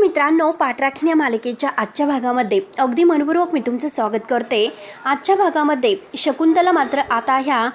मित्रांनो, पाठराखीण या मालिकेच्या आजच्या भागामध्ये अगदी मनपूर्वक मी तुमचं स्वागत करते। आजच्या भागामध्ये शकुंतला मात्र आता ह्या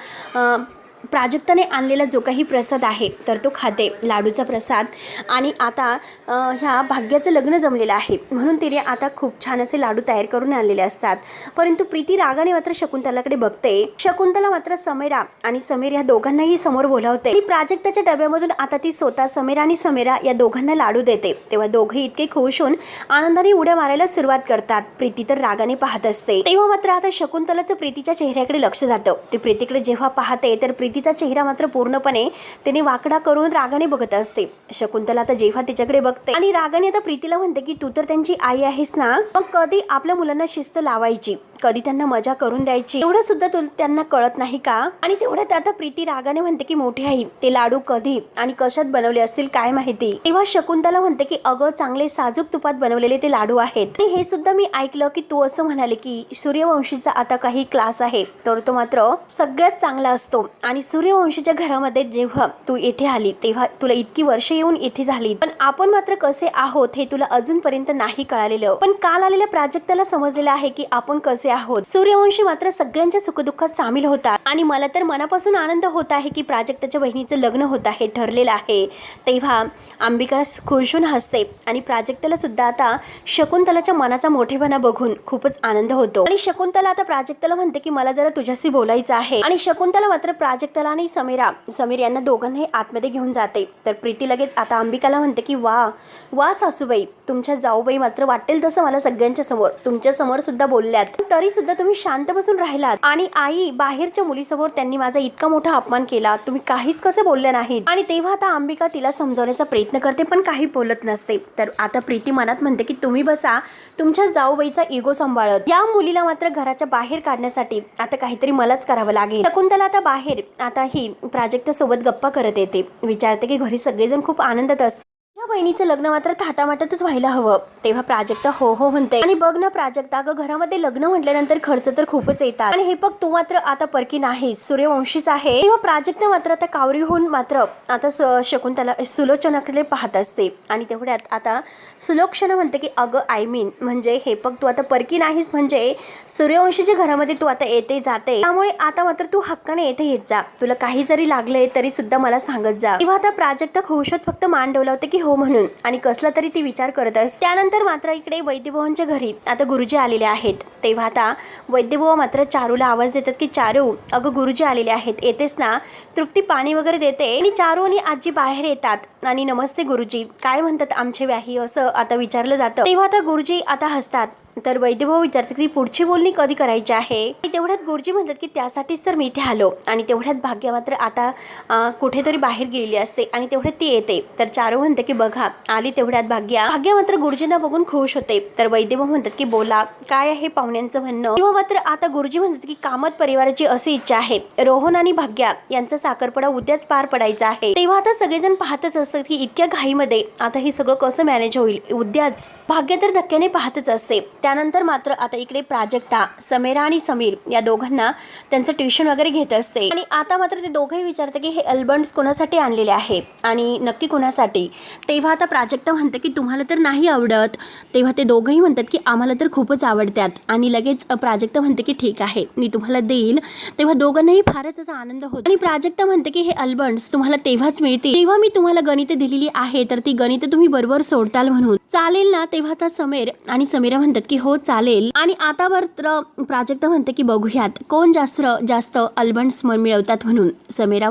प्राजक्ताने आणलेला जो काही प्रसाद आहे तर तो खाते, लाडूचा प्रसाद। आणि आता ह्या भाग्याचं लग्न जमलेलं आहे म्हणून तिने आता खूप छान असे लाडू तयार करून आणलेले असतात। परंतु प्रीती रागाने मात्र शकुंतलाकडे बघते। शकुंतला मात्र समीरा आणि समीर या दोघांनाही समोर बोलावते आणि प्राजक्ताच्या डब्यामधून आता ती स्वतः समीरा आणि समीरा या दोघांना लाडू देते। तेव्हा दोघे इतके खुश होऊन आनंदाने उड्या मारायला सुरुवात करतात। प्रीती तर रागाने पाहत असते। तेव्हा मात्र आता शकुंतलाचं प्रीतीच्या चेहऱ्याकडे लक्ष जातं। ती प्रीतीकडे जेव्हा पाहते तर प्रीतीचा चेहरा मात्र पूर्णपणे तिने वाकडा करून रागाने बघत असते। शकुंतला आता जेव्हा तिच्याकडे बघते आणि रागाने आता प्रीतीला म्हणते की तू तर त्यांची आई आहेस ना, मग कधी आपल्या मुलांना शिस्त लावायची, कधी त्यांना मजा करून द्यायची, एवढं सुद्धा त्यांना कळत नाही का? आणि तेवढ्यात आता प्रीती रागाने म्हणते की मोठी आई, ते लाडू कधी आणि कशात बनवले असतील काय माहिती। तेव्हा शकुंतला म्हणते की अगं, चांगले साजूक तुपात बनवलेले ते लाडू आहेत। आणि हे सुद्धा मी ऐकलं की तू असं म्हणाले की सूर्यवंशीचा आता काही क्लास आहे तर तो मात्र सगळ्यात चांगला असतो। आणि सूर्यवंशीच्या घरामध्ये जेव्हा तू येथे आली तेव्हा तुला इतकी वर्ष येऊन इथे झाली, पण आपण मात्र कसे आहोत हे तुला अजूनपर्यंत नाही कळालेलं। पण काल आलेल्या प्राजक्ताला समजलेलं आहे की आपण कसे आहोत। सूर्यवंशी मात्र सगळ्यांच्या सुखदुःखात सामील होतात आणि मला तर मनापासून आनंद होत आहे की प्राजक्ताच्या बहिणीचं लग्न होत आहे, ठरलेलं आहे। तेव्हा अंबिका खुशून हसते आणि प्राजक्ताला सुद्धा आता शकुंतलाच्या मनाचा मोठेपणा बघून खूपच आनंद होतो। आणि शकुंतला आता प्राजक्ताला म्हणते की मला जरा तुझ्याशी बोलायचं आहे। आणि शकुंतला मात्र प्राजक्ताला आणि समीर यांना दोघांनाही आतमध्ये घेऊन जाते। तर प्रीती लगेच आता अंबिकाला म्हणते की वा वा सासूबाई, तुमच्या जाऊबाई मात्र वाटेल तसं मला सगळ्यांच्या समोर तुमच्या समोर सुद्धा बोलल्यात, तरी सुद्धा तुम्ही शांत बसून राहिलात। आणि आई बाहेरच्या मुलीसमोर त्यांनी माझा इतका मोठा अपमान केला, तुम्ही काहीच कसे बोलले नाहीत। आणि तेव्हा आता अंबिका तिला समजावण्याचा प्रयत्न करते पण काही बोलत नसते। तर आता प्रीती मनात म्हणते की तुम्ही बसा तुमच्या जाऊबाईचा इगो सांभाळत, या मुलीला मात्र घराच्या बाहेर काढण्यासाठी आता काहीतरी मलाच करावं लागेल। शकुंतला आता बाहेर आता ही प्राजक्ता सोबत गप्पा करत येते, विचारते की घरी सगळेजण खूप आनंदात असतात, या बहिणीचं लग्न मात्र थाटामाटातच व्हायला हवं। तेव्हा प्राजक्ता हो हो म्हणते। आणि बघ ना प्राजक्ता, अगं घरामध्ये लग्न म्हटल्यानंतर खर्च तर खूपच येतात आणि हे बघ तू मात्र आता परकी नाहीस, सूर्यवंशीच आहे। तेव्हा प्राजक्ता मात्र आता कावरी होऊन मात्र आता शकुंतला सुलोचनाकडे पाहत असते। आणि तेवढ्यात आता सुलोचना म्हणते की अगं आय मीन म्हणजे हे बघ तू आता परकी नाहीस म्हणजे सूर्यवंशीच्या घरामध्ये तू आता येते जाते, त्यामुळे आता मात्र तू हक्काने येथे येत जा, तुला काही जरी लागले तरी सुद्धा मला सांगत जा। तेव्हा आता प्राजक्ता खुशात फक्त मान डोलावते की हो म्हणून आणि कसला तरी ती विचार करत असते। त्यानंतर मात्र इकडे वैद्यभवनच्या घरी आता गुरुजी आलेले आहेत। तेव्हा आता वैद्यभव मात्र चारूला आवाज देतात की चारू, अगं गुरुजी आलेले आहेत, येतेस ना? तृप्ती पाणी वगैरे देते आणि चारू आणि आजी बाहेर येतात आणि नमस्ते गुरुजी, काय म्हणतात आमचे व्याही असं आता विचारलं जातं। तेव्हा आता गुरुजी आता हसतात। तर वैद्यभाऊ विचारतात की पुढची बोलणी कधी करायची आहे। आणि तेवढ्यात गुरुजी म्हणतात की त्यासाठीच तर मी इथे आलो। आणि तेवढ्यात भाग्य मात्र आता कुठेतरी बाहेर गेलेली असते आणि तेवढ्यात ती येते। तर चारू म्हणते की बघा आली तेवढ्यात भाग्य मात्र गुरुजींना बघून खुश होते। तर वैद्यभाऊ म्हणतात की बोला काय आहे पाहुण्यांचं म्हणणं। तेव्हा मात्र आता गुरुजी म्हणतात की कामत परिवाराची अशी इच्छा आहे, रोहन आणि भाग्या यांचा साखरपुडा उद्याच पार पडायचा आहे। तेव्हा आता सगळेजण पाहतच असतात की इतक्या घाईमध्ये आता हे सगळं कसं मॅनेज होईल उद्याच। भाग्य तर धक्क्याने पाहतच असते। त्यानंतर मात्र आता इकडे प्राजक्ता समीरा आणि समीर या दोघांना त्यांचं ट्युशन वगैरे घेत असते। आणि आता मात्र ते दोघेही विचारते की हे अल्बंड्स कोणासाठी आणलेले आहे आणि नक्की कोणासाठी। तेव्हा आता प्राजक्ता म्हणते की तुम्हाला तर नाही आवडत। तेव्हा ते दोघेही म्हणतात की आम्हाला तर खूपच आवडतात। आणि लगेच प्राजक्ता म्हणते की ठीक आहे मी तुम्हाला देईल। तेव्हा दोघांनाही फारच असा आनंद होतो। आणि प्राजक्ता म्हणते की हे अल्बंड्स तुम्हाला तेव्हाच मिळतील तेव्हा मी तुम्हाला गणित दिलेली आहे, तर ती गणित तुम्ही बरोबर सोडताल म्हणून चालेल ना? तेव्हा आता समीर आणि समीरा म्हणतात की हो चालेल। आणि आता मात्र प्राजक्ता म्हणते की बघूयात कोण जास्त अल्बंड्स मिळवतात म्हणून। समीरा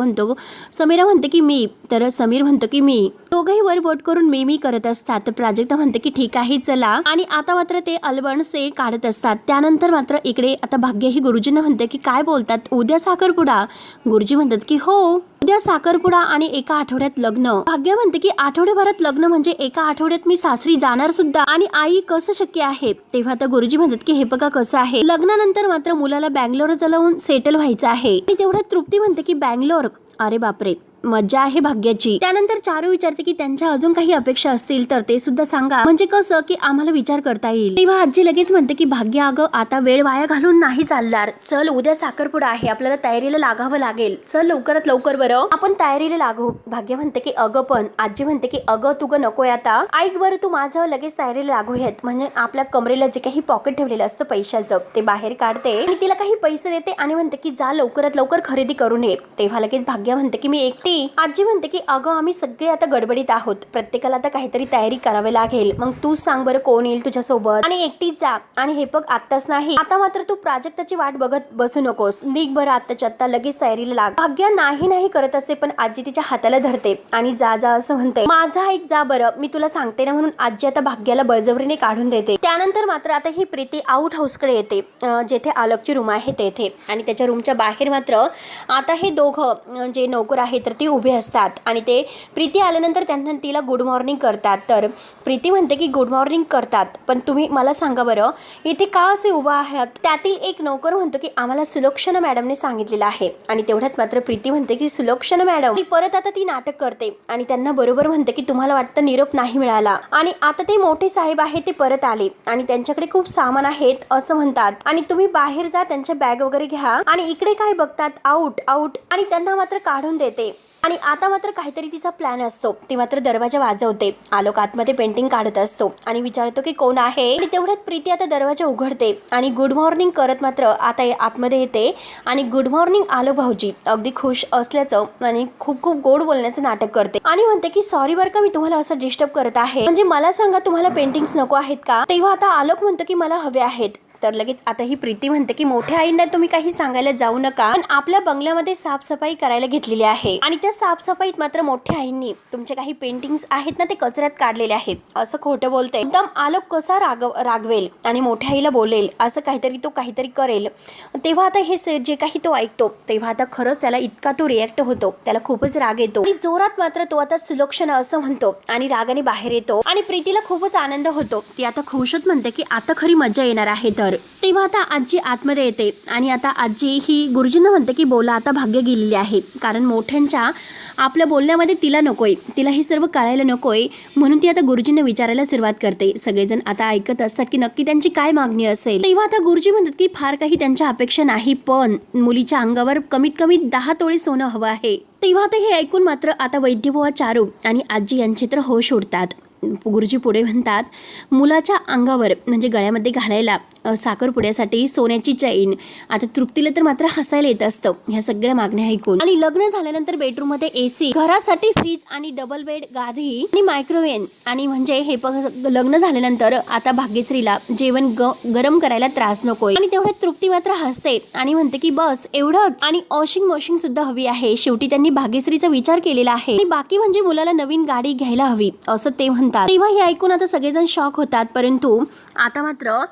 म्हणते की मी, तर समीर म्हणतो की मी, दोघंही वर बोट करून मी करत असतात। तर प्राजक्ता म्हणते की ठीक आहे चला। आणि आता मात्र ते अल्बंड्स ते काढत असतात। त्यानंतर मात्र इकडे आता भाग्य ही गुरुजींना म्हणते की काय बोलतात उद्या साखरपुडा? गुरुजी म्हणतात की हो उद्या साखरपुडा आणि एका आठवड्यात लग्न। भाग्य म्हणते की आठवड्याभरात लग्न म्हणजे एका आठवड्यात मी सासरी जाणार सुद्धा, आणि आई कसं शक्य आहे? तेव्हा आता गुरुजी म्हणतात की हे बघा कसं आहे, लग्नानंतर मात्र मुलाला बँगलोर जाऊन सेटल व्हायचं आहे। आणि तेवढ्यात तृप्ती म्हणते की बँगलोर, अरे बापरे, मज्जा आहे भाग्याची. त्यानंतर चारू विचारते की त्यांच्या अजून काही अपेक्षा असतील तर ते सुद्धा सांगा, म्हणजे कसं की आम्हाला विचार करता येईल. तेव्हा आजी लगेच म्हणते की भाग्य अगं आता वेळ वाया घालून नाही चालणार. चल उद्या साखरपुडा आहे, आपल्याला तयारीला लागावं लागेल. चल लवकरात लवकर बरं आपण तयारीला लागू. भाग्य म्हणते की अगं पण आजी म्हणते की अगं तू ग नकोय आता, ऐक बरं तू माझं लगेच तयारीला लागूयात. म्हणजे आपल्या कमरेला जे काही पॉकेट ठेवलेलं असतं पैशाचं ते बाहेर काढते आणि तिला काही पैसे देते आणि म्हणते की जा लवकरात लवकर खरेदी करून ये. तेव्हा लगेच भाग्य म्हणते की मी एकटी. आजी म्हणते की अगं आम्ही सगळे आता गडबडीत आहोत, प्रत्येकाला आता काहीतरी तयारी करावी लागेल. मग तू सांग बरं कोण येईल तुझ्यासोबत आणि एकटीच जा. आणि हे बघ आत्ताच नाही, आता मात्र तू प्राजक्ताची वाट बघत बसू नकोस, निघ बरं आत्ताच्या आत्ता, लगेच तयारीला लाग. भाग्य नाही करत असते पण आजी तिच्या हाताला धरते आणि जा जा असं म्हणते. माझा ऐक जा बरं, मी तुला सांगते ना, म्हणून आजी आता भाग्याला बळजबरीने काढून देते. त्यानंतर मात्र आता ही प्रीती आउट हाऊसकडे येते, जेथे आलोकची रूम आहे तेथे. आणि त्याच्या रूमच्या बाहेर मात्र आता हे दोघं जे नोकर आहेत तर ते उभे असतात आणि ते प्रीती आल्यानंतर त्यांना तिला गुड मॉर्निंग करतात. तर प्रीती म्हणते की गुड मॉर्निंग करतात, पण तुम्ही मला सांगा बरं इथे का असे उभा आहात. त्यातील एक नोकर म्हणतो की आम्हाला सुलक्षणा मॅडमने सांगितलेलं आहे. आणि तेवढ्यात मात्र प्रीती म्हणते की सुलक्षणा मॅडम. आणि परत आता ती नाटक करते आणि त्यांना बरोबर म्हणते की तुम्हाला वाटतं निरोप नाही मिळाला आणि आता ते मोठे साहेब आहेत ते परत आले आणि त्यांच्याकडे खूप सामान आहेत असं म्हणतात आणि तुम्ही बाहेर जा, त्यांच्या बॅग वगैरे घ्या. आणि इकडे काय बघतात, आउट आउट. आणि त्यांना मात्र काढून देते. आणि आता मात्र काहीतरी तिचा प्लॅन असतो. ती मात्र दरवाजा वाजवते. आलोक आतमध्ये पेंटिंग काढत असतो आणि विचारतो की कोण आहे. आणि तेवढ्यात प्रीती आता दरवाजा उघडते आणि गुड मॉर्निंग करत मात्र आता आतमध्ये येते आणि गुड मॉर्निंग आलोक भाऊजी, अगदी खुश असल्याचं आणि खूप खूप गोड बोलण्याचं नाटक करते आणि म्हणते की सॉरी बरं का मी तुम्हाला असं डिस्टर्ब करत आहे, म्हणजे मला सांगा तुम्हाला पेंटिंग्स नको आहेत का. तेव्हा आता आलोक म्हणतो की मला हवे आहेत. तर लगेच आता ही प्रीती म्हणते की मोठ्या आईंना तुम्ही काही सांगायला जाऊ नका, पण आपल्या बंगल्यामध्ये साफसफाई करायला घेतलेली आहे आणि त्या साफसफाईत मात्र मोठ्या आईंनी तुमचे काही पेंटिंग्स आहेत ना ते कचऱ्यात काढलेले आहेत असं खोटं बोलते. एकदम आलोक कसा रागवेल आणि मोठ्या आईला बोलेल असं काहीतरी तो काहीतरी करेल. तेव्हा आता हे जे काही तो ऐकतो तेव्हा आता खरंच त्याला इतका तो रिॲक्ट होतो, त्याला खूपच राग येतो आणि जोरात मात्र तो आता सुलक्षणा असं म्हणतो आणि रागाने बाहेर येतो. आणि प्रीतीला खूपच आनंद होतो. ती आता खुशच म्हणते की आता खरी मजा येणार आहे. तेव्हा आता आजी आतमध्ये येते आणि आता आजी ही गुरुजींना म्हणते की बोला आता भाग्य गेलेली आहे, कारण मोठ्यांच्या आपल्या बोलण्यामध्ये तिला नकोय, तिला हे सर्व कळायला नकोय, म्हणून ती आता गुरुजींना विचारायला सुरुवात करते. सगळेजण आता ऐकत असतात की नक्की त्यांची काय मागणी असेल. तेव्हा आता गुरुजी म्हणतात की फार काही त्यांच्या अपेक्षा नाही, पण मुलीच्या अंगावर कमीत कमी 10 तोळे सोनं हवं आहे. तेव्हा आता हे ऐकून मात्र आता वैद्यबुवा, चारू आणि आजी यांचे तर होश उडतात. गुरुजी पुढे म्हणतात मुलाच्या अंगावर म्हणजे गळ्यामध्ये घालायला साखरपुड्यासाठी सोन्याची चैन. आता तृप्तीला तर मात्र हसायला येत असतं ह्या सगळ्या मागण्या ऐकून. आणि लग्न झाल्यानंतर बेडरूम मध्ये एसी, घरासाठी फ्रीज आणि डबल बेड, गादी आणि मायक्रोवेव्ह. आणि म्हणजे हे लग्न झाल्यानंतर आता भाग्यश्रीला जेवण गरम करायला त्रास नकोय. आणि तेवढ्यात तृप्ती मात्र हसते आणि म्हणते की बस एवढंच. आणि वॉशिंग मशीन सुद्धा हवी आहे. शेवटी त्यांनी भाग्यश्रीचा विचार केलेला आहे आणि बाकी म्हणजे मुलाला नवीन गाडी घ्यायला हवी असं ते म्हणतात. तेव्हा हे ऐकून आता सगळेजण शॉक होतात, परंतु आता मात्र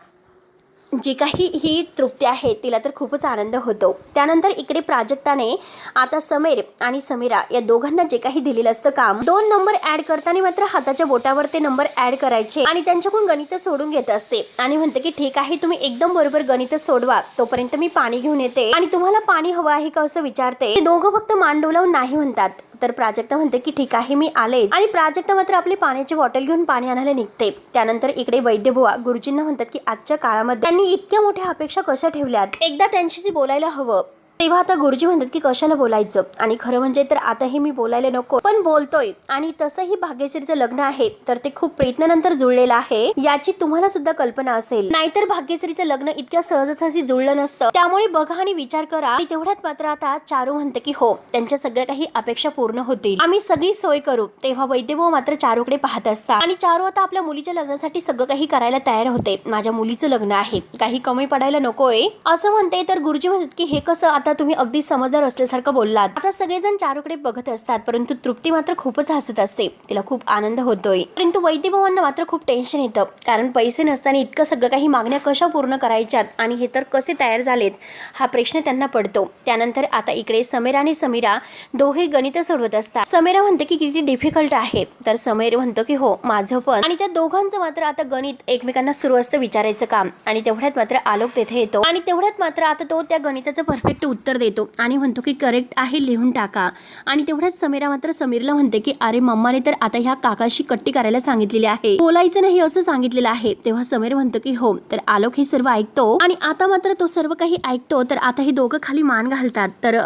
जे काही ही तृप्ती आहे तिला तर खूपच आनंद होतो. त्यानंतर इकडे प्राजक्ताने आता समीर आणि समीरा या दोघांना जे काही दिलेलं असतं काम, 2 नंबर ऍड करताना मात्र हाताच्या बोटावर ते नंबर ऍड करायचे आणि त्यांच्याकडून गणित सोडून घेत असते आणि म्हणते की ठीक आहे तुम्ही एकदम बरोबर गणित सोडवा, तोपर्यंत मी पाणी घेऊन येते. आणि तुम्हाला पाणी हवं आहे का असं विचारते. ते दोघं फक्त मान डोलावून नाही म्हणतात. तर प्राजक्ता म्हणते की ठीक आहे मी आले. आणि प्राजक्ता मात्र आपली पाण्याची बॉटल घेऊन पाणी आणायला निघते. त्यानंतर इकडे वैद्यबुवा गुरुजींना म्हणतात की आजच्या काळामध्ये त्यांनी इतक्या मोठ्या अपेक्षा कशा ठेवल्यात, एकदा त्यांच्याशी बोलायला हवं. तेव्हा आता गुरुजी म्हणतात की कशाला बोलायचं, आणि खरं म्हणजे तर आताही मी बोलायला नको पण बोलतोय. आणि तसंही भाग्यश्रीचं लग्न आहे तर ते खूप प्रयत्नानंतर जुळलेलं आहे याची तुम्हाला सुद्धा कल्पना असेल, नाहीतर भाग्यश्रीचं लग्न इतक्या सहजासहजी जुळलं नसतं. त्यामुळे बघा आणि विचार करा. आणि तेवढ्यात मात्र आता चारू म्हणते की हो त्यांच्या सगळ्या काही अपेक्षा पूर्ण होतील, आम्ही सगळी सोय करू. तेव्हा वैद्यभाऊ मात्र चारूकडे पाहत असतात आणि चारू आता आपल्या मुलीच्या लग्नासाठी सगळं काही करायला तयार होते. माझ्या मुलीचं लग्न आहे, काही कमी पडायला नकोय असं म्हणते. तर गुरुजी म्हणतात की हे कसं, आता तुम्ही अगदी समजदार असल्यासारखं बोललात. आता सगळेजण चारूकडे बघत असतात, परंतु तृप्ती मात्र खूपच हसत असते, तिला खूप आनंद होतोय. परंतु वैद्यभावांना मात्र खूप टेन्शन येतं, कारण पैसे नसताना इतकं सगळं काही मागण्या कशा पूर्ण करायच्यात आणि हे तर कसे तयार झालेत हा प्रश्न त्यांना पडतो. त्यानंतर आता इकडे समीर आणि समीरा दोघे गणित सोडवत असतात. समीरा म्हणते की किती डिफिकल्ट आहे, तर समीर म्हणतो की हो माझं पण. आणि त्या दोघांचं मात्र आता गणित एकमेकांना सुरू असतं विचारायचं काम. आणि तेवढ्यात मात्र आलोक तेथे येतो आणि तेवढ्यात मात्र आता तो त्या गणिताचं परफेक्ट उत्तर उत्तर देतो आणि म्हणतो की करेक्ट आहे, लिहून टाका. आणि तेवढ्याच समीरा मात्र समीरला म्हणते की अरे मम्माने तर आता ह्या काकाशी कट्टी करायला सांगितलेली आहे, बोलायचं नाही असं सांगितलेलं आहे. तेव्हा समीर म्हणतो की हो. तर आलोक हे सर्व ऐकतो आणि आता मात्र तो सर्व काही ऐकतो. तर आता हे दोघं खाली मान घालतात. तर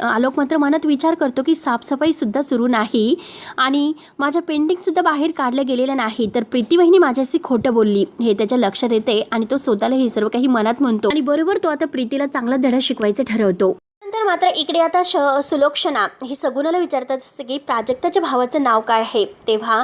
आलोक मात्र मनात विचार करतो की साफसफाई सुद्धा सुरू नाही आणि माझ्या पेंटिंग सुद्धा बाहेर काढल्या गेलेल्या नाही, तर प्रीती बहिणी माझ्याशी खोटं बोलली हे त्याच्या लक्षात येते आणि तो स्वतःला हे सर्व काही मनात म्हणतो आणि बरोबर तो आता प्रीतीला चांगला धडा शिकवायचं ठरवतो. नंतर मात्र इकडे आता सुलोक्षणा ही सगुणाला विचारतात असते की प्राजक्ताच्या भावाचं नाव काय आहे. तेव्हा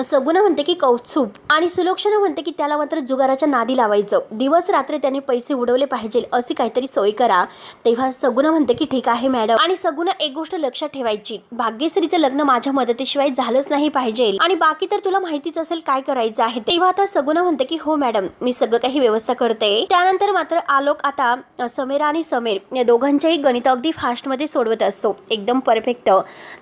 सगुणा म्हणते की कौस्तुभ आणि सुलोक्षणा म्हणते की त्याला मात्र जुगाराच्या नादी लावायचं, दिवस रात्री त्याने पैसे उडवले पाहिजे अशी काहीतरी सोय करा. तेव्हा सगुणा म्हणते की ठीक आहे मॅडम. आणि सगुणा एक गोष्ट लक्षात ठेवायची, भाग्यश्रीचं लग्न माझ्या मदतीशिवाय झालंच नाही पाहिजे आणि बाकी तर तुला माहितीच असेल काय करायचं आहे. तेव्हा आता सगुणा म्हणते की हो मॅडम, मी सगळं काही व्यवस्था करते. त्यानंतर मात्र आलोक आता समीरा आणि समीर या दोघांच्याही गणित अगदी फास्टमध्ये सोडवत असतो, एकदम परफेक्ट.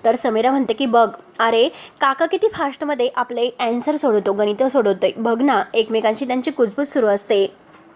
तर समीरा म्हणते की बघ अरे काका किती फास्टमध्ये आपले आन्सर सोडवतो, गणित सोडवतोय बघ ना. एकमेकांशी त्यांची कुजबूज सुरू असते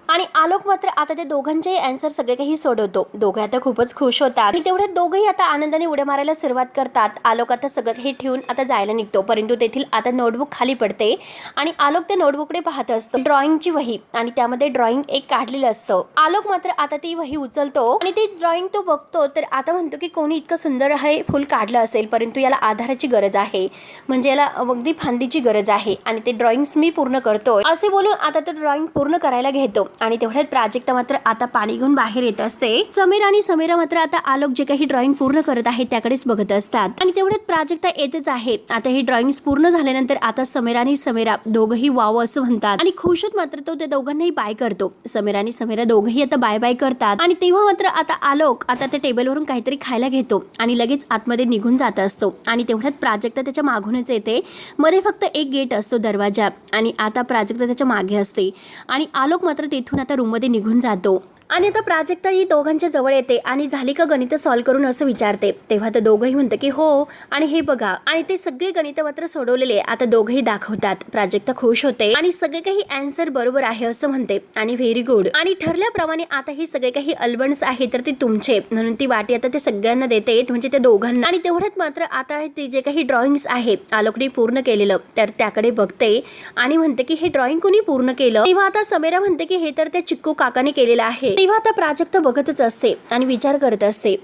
आणि आलोक मात्र आता ते दोघांचेही आन्सर सगळे काही सोडवतो. दोघे आता खूपच खुश होतात आणि तेवढ्यात दोघेही आता आनंदाने उड्या मारायला सुरुवात करतात. आलोक आता सगळं हे ठेवून आता जायला निघतो, परंतु तेथील आता नोटबुक खाली पडते आणि आलोक त्या नोटबुककडे पाहत असतो. ड्रॉइंगची वही आणि त्यामध्ये ड्रॉइंग एक काढलेलं असतं. आलोक मात्र आता ती वही उचलतो आणि ती ड्रॉइंग तो बघतो. तर आता म्हणतो की कोणी इतकं सुंदर हे फुल काढलं असेल, परंतु याला आधाराची गरज आहे, म्हणजे याला अगदी फांदीची गरज आहे आणि ते ड्रॉइंग्स मी पूर्ण करतोय असे बोलून आता तो ड्रॉइंग पूर्ण करायला घेतो. आणि तेवढ्यात प्राजक्ता मात्र आता पाणी घेऊन बाहेर येत असते. समीर आणि समीरा मात्र आता आलोक जे काही ड्रॉइंग पूर्ण करत आहे त्याकडेच बघत असतात आणि तेवढ्यात प्राजक्ता येतच आहे. आता ही ड्रॉइंग पूर्ण झाल्यानंतर आता समीर आणि समीरा दोघंही वाव असं म्हणतात आणि खुश होत मात्र तो त्या दोघांनाही बाय करतो. समीर आणि समीरा दोघंही आता बाय बाय करतात आणि तेव्हा मात्र आता आलोक आता त्या टेबलवरून काहीतरी खायला घेतो आणि लगेच आतमध्ये निघून जात असतो. आणि तेवढ्यात प्राजक्ता त्याच्या मागूनच येते. मध्ये फक्त एक गेट असतो, दरवाजा, आणि आता प्राजक्ता त्याच्या मागे असते आणि आलोक मात्र तिथून आता मध्ये निघून जातो. आणि आता प्राजक्ता ही दोघांच्या जवळ येते आणि झाली का गणित सॉल्व्ह करून असं विचारते. तेव्हा तर दोघंही म्हणतं की हो आणि हे बघा, आणि ते सगळे गणित मात्र सोडवलेले आता दोघंही दाखवतात. प्राजक्ता खुश होते आणि सगळे काही आन्सर बरोबर आहे असं म्हणते आणि व्हेरी गुड. आणि ठरल्याप्रमाणे आता हे सगळे काही अल्बन्स आहे तर ते तुमचे, म्हणून ती वाटी आता ते सगळ्यांना देते, म्हणजे त्या दोघांना. आणि तेवढ्यात मात्र आता ते जे काही ड्रॉइंग्स आहेत आलोकने पूर्ण केलेलं तर त्याकडे बघते आणि म्हणते की हे ड्रॉइंग कोणी पूर्ण केलं. तेव्हा आता समीरा म्हणते की हे तर त्या चिक्कू काकाने केलेलं आहे. तेव्हा आता प्राजक्ता बघतच असते आणि विचार करत असते.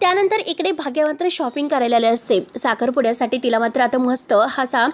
त्यानंतर इकडे भाग्य मात्र शॉपिंग करायला आले असते साखरपुड्यासाठी. तिला मात्र आता मस्त असा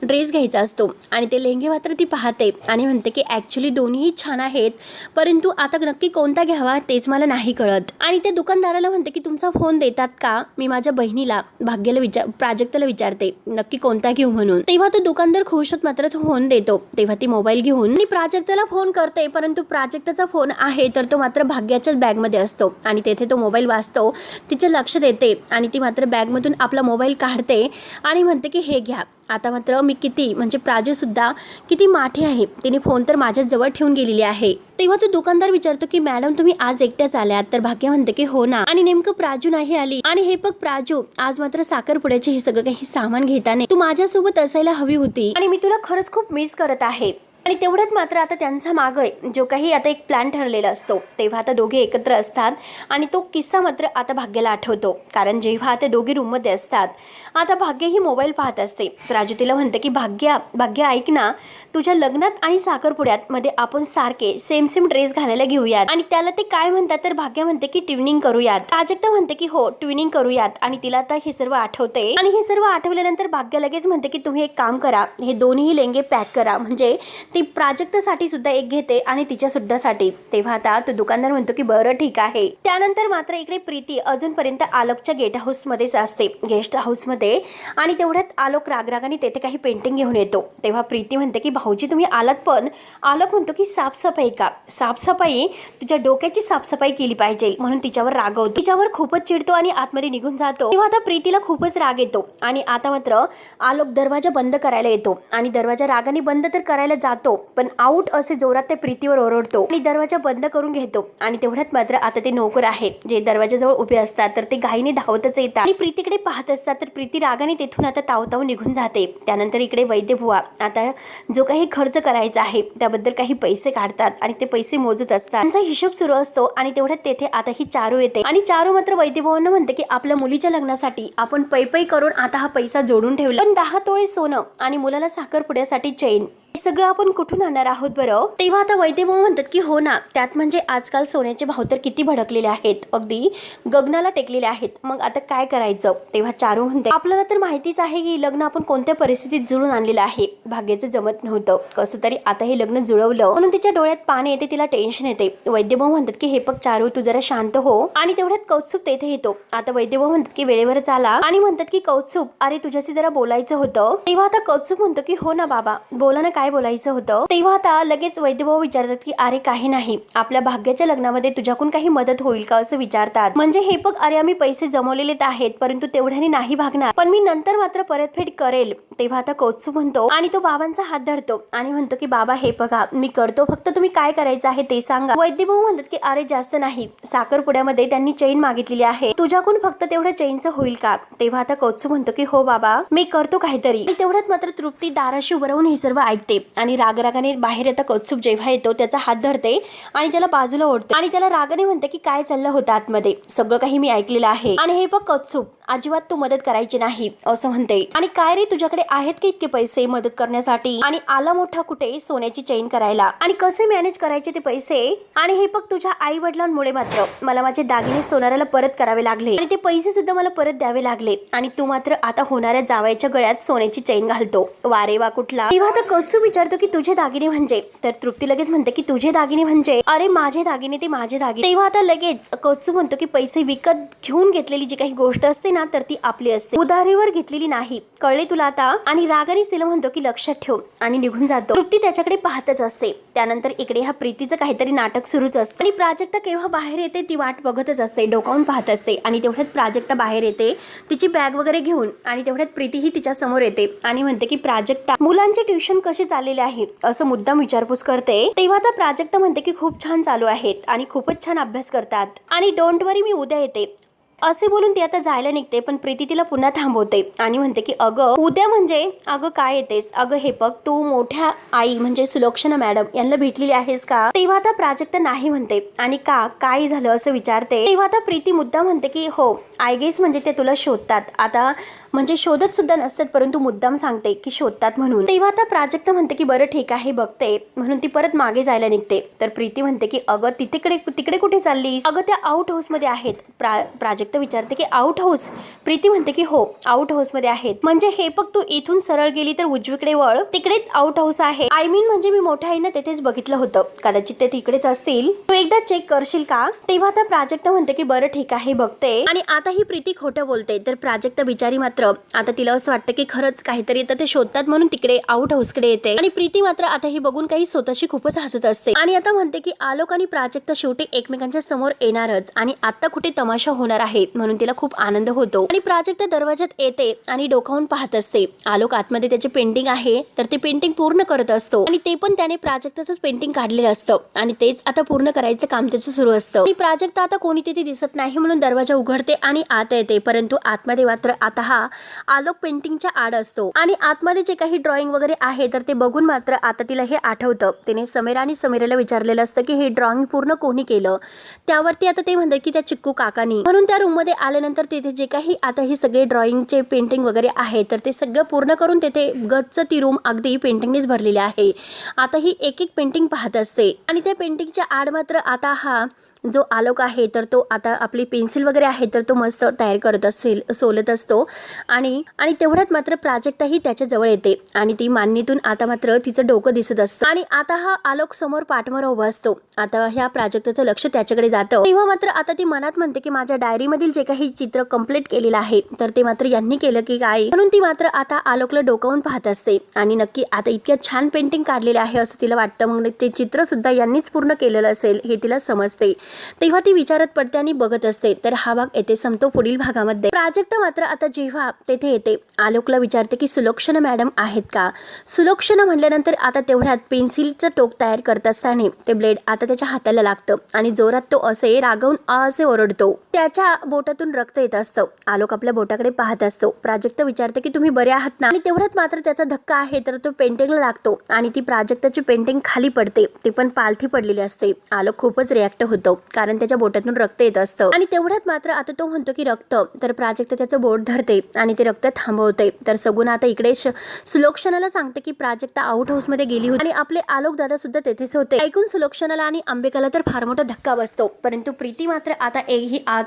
ड्रेस घ्यायचा असतो आणि ते लेहंगे मात्र ती पाहते आणि म्हणते की ॲक्च्युली दोन्हीही छान आहेत, परंतु आता नक्की कोणता घ्यावा तेच मला नाही कळत. आणि त्या दुकानदाराला म्हणते की तुमचा फोन देतात का, मी माझ्या बहिणीला प्राजक्ताला विचारते नक्की कोणता घेऊ म्हणून. तेव्हा तो दुकानदार खुश होत मात्र तो फोन देतो. तेव्हा ती मोबाईल घेऊन आणि प्राजक्ताला फोन करते, परंतु प्राजक्ताचा फोन आहे तर तो मात्र भाग्याच्याच बॅगमध्ये असतो आणि तेथे तो मोबाईल वाजतो. तिचे लक्ष देते आणि ती मात्र बॅगमधून आपला मोबाईल काढते आणि म्हणते की हे घ्या. आता मात्र मी किती, म्हणजे प्राजू सुद्धा किती माठी आहे, तिने फोन तर माझ्याच जवळ ठेवून गेलेली आहे. तेव्हा तो दुकानदार विचारतो की मॅडम तुम्ही आज एकट्याच आल्यात, तर भाग्य म्हणते की हो ना, आणि नेमकं प्राजू नाही आली. आणि हे बघ प्राजू, आज मात्र साखरपुड्याचे हे सगळं काही सामान घेताना तू माझ्यासोबत असायला हवी होती आणि मी तुला खरंच खूप मिस करत आहे. आणि तेवढ्यात मात्र आता त्यांचा मागं जो काही आता एक प्लॅन ठरलेला असतो, तेव्हा आता दोघे एकत्र असतात आणि तो किस्सा मात्र आता भाग्याला आठवतो. कारण जेव्हा आता दोघे रूममध्ये असतात, आता भाग्य ही मोबाईल पाहत असते. राजू तिला म्हणते की भाग्य ऐक ना, तुझ्या लग्नात आणि साखरपुड्यात मध्ये आपण सारखे सेम ड्रेस घालायला घेऊयात. आणि त्याला ते काय म्हणतात, तर भाग्य म्हणते की ट्विनिंग करूयात. प्राजक्ता म्हणते की हो ट्विनिंग करूयात. आणि तिला आता हे सर्व आठवते आणि हे सर्व आठवल्यानंतर भाग्य लगेच म्हणते की तुम्ही एक काम करा, हे दोन्ही लेंगे पॅक करा, म्हणजे ती प्राजक्तासाठी सुद्धा एक घेते आणि तिच्या सुद्धा साठी. तेव्हा आता तो दुकानदार म्हणतो की बरं ठीक आहे. त्यानंतर मात्र इकडे प्रीती अजूनपर्यंत आलोकच्या गेट हाऊस मध्येच असते, गेस्ट हाऊस मध्ये. आणि तेवढ्यात आलोक रागरागाने तेथे काही पेंटिंग घेऊन येतो. तेव्हा प्रीती म्हणते की भाऊजी तुम्ही आलात, पण आलोक म्हणतो की साफसफाई का, साफसफाई तुझ्या डोक्याची साफसफाई केली पाहिजे, म्हणून तिच्यावर रागवतो. तिच्यावर खूपच चिडतो आणि आतमध्ये निघून जातो. तेव्हा आता प्रीतीला खूपच राग येतो आणि आता मात्र आलोक दरवाजा बंद करायला येतो आणि दरवाजा रागाने बंद तर करायला जातो, जातो पण आउट असे जोरात ते प्रीतीवर ओरडतो आणि दरवाजा बंद करून घेतो. आणि तेवढ्यात मात्र आता ते नोकर आहेत जे दरवाजाजवळ उभे असतात तर ते घाईने धावतच येतात आणि प्रीतीकडे पाहत असतात. तर प्रीती रागाने तेथून आता तावताव निघून जाते. त्यानंतर इकडे वैद्यभुवा आता जो काही खर्च करायचा आहे त्याबद्दल काही पैसे काढतात आणि ते पैसे मोजत असतात. त्यांचा हिशोब सुरू असतो आणि तेवढ्यात तेथे आता ही चारू येते आणि चारू मात्र वैद्यभुवांना म्हणते की आपल्या मुलीच्या लग्नासाठी आपण पै करून आता हा पैसा जोडून ठेवला, पण 10 तोळे सोनं आणि मुलाला साखरपुड्यासाठी चैन हे सगळं आपण कुठून आणणार आहोत बरं. तेव्हा आता वैद्यभाऊ म्हणतात की हो ना, त्यात म्हणजे आजकाल सोन्याचे भाव तर किती भडकलेले आहेत, अगदी गगनाला टेकलेले आहेत. मग आता काय करायचं. तेव्हा चारू म्हणते आपल्याला तर माहितीच आहे की लग्न आपण कोणत्या परिस्थितीत जुळून आणलेलं आहे. भाग्याचं जमत नव्हतं, कसं तरी आता हे लग्न जुळवलं म्हणून तिच्या डोळ्यात पाणी येते, तिला टेन्शन येते. वैद्यभाऊ म्हणतात की हे बघ चारू, तू जरा शांत हो. आणि तेवढ्यात कौस्तुभ तेथे येतो. आता वैद्यभाऊ म्हणतात की वेळेवर आला आणि म्हणतात की कौस्तुभ, अरे तुझ्याशी जरा बोलायचं होतं. तेव्हा आता कौस्तुभ म्हणतो की हो ना बाबा, बोला ना, काय बोलायचं होतं. तेव्हा आता लगेच वैद्यभाऊ विचारतात की अरे काही नाही, आपल्या भाग्याच्या लग्नामध्ये तुझ्याकडून काही मदत होईल का असं विचारतात. म्हणजे हे बघ, अरे आम्ही पैसे जमवलेले आहेत परंतु तेवढ्याने नाही भागणार, पण मी नंतर मात्र परतफेड करेल. तेव्हा आता कौस्तुभ म्हणतो आणि तो बाबांचा हात धरतो आणि म्हणतो की बाबा हे बघा मी करतो, फक्त तुम्ही काय करायचं आहे ते सांगा. वैद्यभाऊ म्हणतात की अरे जास्त नाही, साखरपुड्यामध्ये त्यांनी चैन मागितलेली आहे, तुझ्याकडून फक्त तेवढं चैनचं होईल का. तेव्हा आता कौस्तुभ म्हणतो की हो बाबा मी करतो काहीतरी. तेवढ्यात मात्र तृप्ती दाराशी उभं राहून हे सर्व ऐकते आणि रागरागाने बाहेर येता कौस्तुभ जेव्हा येतो त्याचा हात धरते आणि त्याला बाजूला ओढते आणि त्याला रागाने म्हणते की काय चाललं होतं आतमध्ये, सगळं काही मी ऐकलेलं आहे. आणि हे बघ कौस्तुभ, अजिबात तू मदत करायची नाही असं म्हणते. आणि काय रे, तुझ्याकडे आहेत की इतके पैसे मदत करण्यासाठी, आणि आला मोठा कुठे सोन्याची चैन करायला, आणि कसे मॅनेज करायचे ते पैसे. आणि हे बघ तुझ्या आई वडिलांमुळे मात्र मला माझे दागिने सोनाराला परत करावे लागले आणि ते पैसे सुद्धा मला परत द्यावे लागले, आणि तू मात्र आता होणाऱ्या जावयाच्या गळ्यात सोन्याची चैन घालतो. वारे वा कुठला. तेव्हा आता कौस्तुभ विचारतो की तुझे दागिने म्हणजे, तर तृप्ती लगेच म्हणते की तुझे दागिने म्हणजे, अरे माझे दागिने ते माझे दागिने. तेव्हा आता लगेच कौस्तुभ म्हणतो की पैसे विकत घेऊन घेतलेली जी काही गोष्ट असते ना तर ती आपली असते, उधारीवर घेतलेली नाही, कळले तुला आता. आणि रागाने तिला म्हणतो की लक्षात ठेव आणि निघून जातो. तृप्ती त्याच्याकडे पाहतच असते. त्यानंतर इकडे ह्या प्रीतीचं काहीतरी नाटक सुरूच असतं आणि प्राजक्ता केव्हा बाहेर येते ती वाट बघतच असते, डोकावून पाहत असते. आणि तेवढ्यात प्राजक्ता बाहेर येते तिची बॅग वगैरे घेऊन, आणि तेवढ्यात प्रीतीही तिच्या समोर येते आणि म्हणते की प्राजक्ता, मुलांचे ट्युशन कसे चाललेले आहे असं मुद्दाम विचारपूस करते. तेव्हा आता प्राजक्ता म्हणते की खूप छान चालू आहेत आणि खूपच छान अभ्यास करतात, आणि डोंट वरी मी उद्या येते असे बोलून ती आता जायला निघते. पण प्रीती तिला पुन्हा थांबवते आणि म्हणते की अगं उद्या म्हणजे, अगं काय येतेस, अगं हे बघ तू मोठ्या आई म्हणजे सुलोचना मॅडम यांना भेटलेली आहेस का. तेव्हा आता प्राजक्ता नाही म्हणते. आणि का, काय झालं असं विचारते. तेव्हा आता प्रीती मुद्दा म्हणते की हो आय गेस म्हणजे ते तुला शोधतात, आता म्हणजे शोधत सुद्धा नसतात परंतु मुद्दाम सांगते की शोधतात म्हणून. तेव्हा आता प्राजक्ता म्हणते की बरं ठीक आहे बघते, म्हणून ती परत मागे जायला निघते. तर प्रीती म्हणते की अगं तिकडे कुठे चाललीस, अगं त्या आउट हाऊस मध्ये आहेत. प्राजक्ता विचारते की आउट हाऊस. प्रीती म्हणते की हो आउट हाऊस मध्ये आहेत, म्हणजे हे बघ तू इथून सरळ गेली तर उजवीकडे वळ, तिकडेच आउट हाऊस आहे. आय मीन म्हणजे मी मोठ्या आईनं तेथेच बघितलं होतं, कदाचित ते तिकडेच असतील, तू एकदा चेक करशील का. तेव्हा आता प्राजक्ता म्हणते की बरं ठीक आहे बघते. आणि आता ही प्रीती खोटं बोलते. तर प्राजक्ता बिचारी मात्र आता तिला असं वाटतं की खरंच काहीतरी तर ते शोधतात म्हणून तिकडे आउट हाऊस कडे येते. आणि प्रीती मात्र आता हे बघून काही स्वतःशी खूपच हसत असते आणि आता म्हणते की आलोक आणि प्राजक्ता शेवटी एकमेकांच्या समोर येणारच आणि आता कुठे तमाशा होणार आहे म्हणून तिला खूप आनंद होतो. आणि प्राजक्ता दरवाजात येते आणि डोकावून पाहत असते. आलोक आतमध्ये त्याचे पेंटिंग आहे तर ते पेंटिंग पूर्ण करत असतो आणि ते पण त्याने प्राजक्ताचंच पेंटिंग काढलेलं असतं आणि तेच आता पूर्ण करायचं काम त्याचं सुरू असतं. आणि प्राजक्ता आता कोणी तिथे दिसत नाही म्हणून दरवाजा उघडते आणि आत येते. परंतु आतमध्ये मात्र आता हा आलोक पेंटिंगच्या आड असतो आणि आतमध्ये जे काही ड्रॉइंग वगैरे आहे तर ते बघून मात्र आता तिला हे आठवतं. तिने समीरा आणि समीराला विचारलेलं असतं की हे ड्रॉइंग पूर्ण कोणी केलं. त्यावरती आता ते म्हणतात की त्या चिक्कू काकानी. म्हणून त्या रूम मध्ये आल्यानंतर तिथे जे काही आता ही सगळे ड्रॉइंगचे पेंटिंग वगैरे आहे तर ते सगळं पूर्ण करून तिथे गच्च ती रूम अगदी पेंटिंगनेच भरलेली आहे. आता ही एक एक पेंटिंग पाहत असते आणि त्या पेंटिंगच्या आड मात्र आता हा जो आलोक आहे तर तो आता आपली पेन्सिल वगैरे आहे तर तो मस्त तयार करत असेल, सोलत असतो. आणि तेवढ्यात मात्र प्राजक्ताही त्याच्या जवळ येते आणि ती मांडणीतून आता मात्र तिचं डोकं दिसत असतं आणि आता हा आलोक समोर पाठमोर उभा असतो. आता ह्या प्राजक्ताचं लक्ष त्याच्याकडे जातं. तेव्हा मात्र आता ती मनात म्हणते की माझ्या डायरी मधील जे काही चित्र कंप्लीट केलेलं आहे तर ते मात्र यांनी केलं की काय, म्हणून ती मात्र आता आलोकला डोकावून पाहत असते आणि नक्की आता इतक्या छान पेंटिंग काढलेले आहे असं तिला वाटतं. मग ते चित्र सुद्धा यांनीच पूर्ण केलेलं असेल हे तिला समजते. तेव्हा ती विचारत पडते आणि बघत असते. तर हा भाग येथे संपतो. पुढील भागामध्ये प्राजक्ता मात्र आता जेव्हा तेथे येते आलोकला विचारते की सुलोक्षणा मॅडम आहेत का. सुलोक्षणा म्हटल्यानंतर आता तेवढ्यात पेन्सिलचं टोक तयार करत असताना ते ब्लेड आता त्याच्या हाताला लागतं आणि जोरात तो असे रागावून असे ओरडतो. त्याच्या बोटातून रक्त येत असतं. आलोक आपल्या बोटाकडे पाहत असतो. प्राजक्ता विचारते की तुम्ही बरे आहात ना. आणि तेवढ्यात मात्र त्याचा धक्का आहे तर तो पेंटिंगला लागतो आणि ती प्राजक्ताची पेंटिंग खाली पडते. ते पण पालथी पडलेली असते. आलोक खूपच रिॲक्ट होतो कारण त्याच्या बोटातून रक्त येत असतं आणि तेवढ्यात मात्र आता तो म्हणतो की रक्त. तर प्राजक्ता त्याचं बोट धरते आणि ते रक्त थांबवते. तर सगुण आता इकडे सुलोक्षणाला सांगते की प्राजक्ता आउट हाऊस मध्ये गेली होती आणि आपले आलोक दादा सुद्धा तेथेच होते. ऐकून सुलोक्षणाला आणि अंबिकाला तर फार मोठा धक्का बसतो. परंतु प्रीती मात्र आता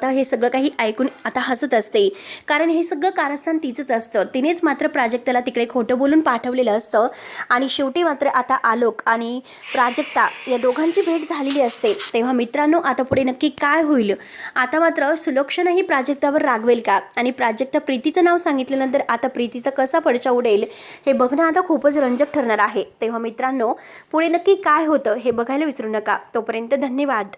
हे सगळं काही ऐकून आता हसत असते कारण हे सगळं कारस्थान तिचंच असतं. तिनेच मात्र प्राजक्ताला तिकडे खोटं बोलून पाठवलेलं असतं आणि शेवटी मात्र आता आलोक आणि प्राजक्ता या दोघांची भेट झालेली असते. तेव्हा मित्रांनो आता पुढे नक्की काय होईल. आता मात्र सुलोक्षणा ही प्राजक्तावर रागवेल का आणि प्राजक्ता प्रीतीचं नाव सांगितल्यानंतर आता प्रीतीचा कसा पडचा उडेल हे बघणं आता खूपच रंजक ठरणार आहे. तेव्हा मित्रांनो पुढे नक्की काय होतं हे बघायला विसरू नका. तोपर्यंत धन्यवाद.